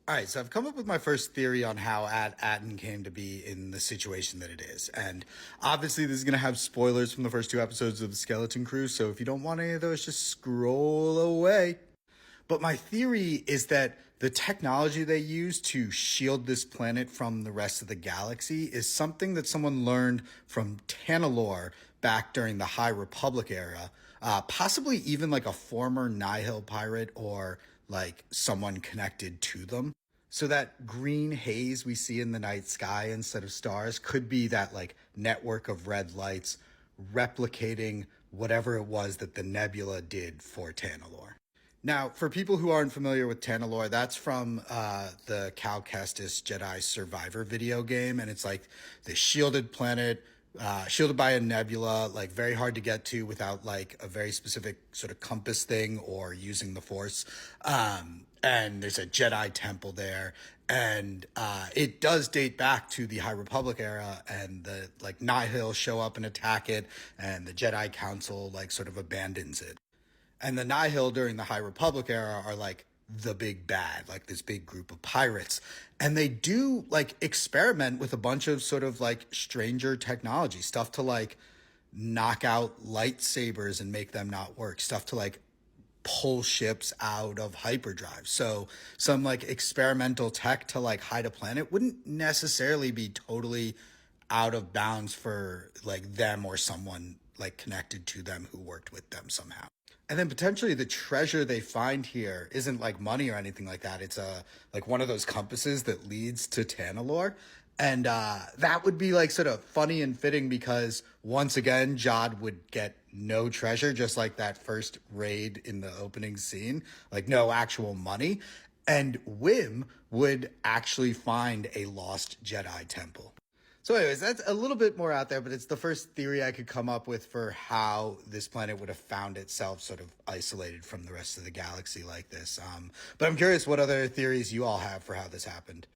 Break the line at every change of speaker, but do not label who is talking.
All right, so I've come up with my first theory on how At Attin came to be in the situation that it is. And obviously, this is going to have spoilers from the first two episodes of The Skeleton Crew, so if you don't want any of those, just scroll away. But my theory is that the technology they use to shield this planet from the rest of the galaxy is something that someone learned from Tanalorr back during the High Republic era, possibly even like a former Nihil pirate or like someone connected to them. So that green haze we see in the night sky instead of stars could be that like network of red lights replicating whatever it was that the nebula did for Tanalorr. Now, for people who aren't familiar with Tanalorr, that's from the Cal Kestis Jedi Survivor video game, and it's like the shielded planet, shielded by a nebula, like very hard to get to without like a very specific sort of compass thing or using the Force. And there's a Jedi temple there, and it does date back to the High Republic era, and the like Nihil show up and attack it, and the Jedi Council like sort of abandons it. And the Nihil during the High Republic era are like the big bad, like this big group of pirates. And they do like experiment with a bunch of sort of like stranger technology, stuff to like knock out lightsabers and make them not work, stuff to like pull ships out of hyperdrive. So some like experimental tech to like hide a planet wouldn't necessarily be totally out of bounds for like them or someone like connected to them who worked with them somehow. And then potentially the treasure they find here isn't like money or anything like that. It's like one of those compasses that leads to Tanalorr. And that would be like sort of funny and fitting because once again, Jod would get no treasure, just like that first raid in the opening scene, like no actual money. And Wim would actually find a lost Jedi temple. So anyways, that's a little bit more out there, but it's the first theory I could come up with for how this planet would have found itself sort of isolated from the rest of the galaxy like this. But I'm curious what other theories you all have for how this happened.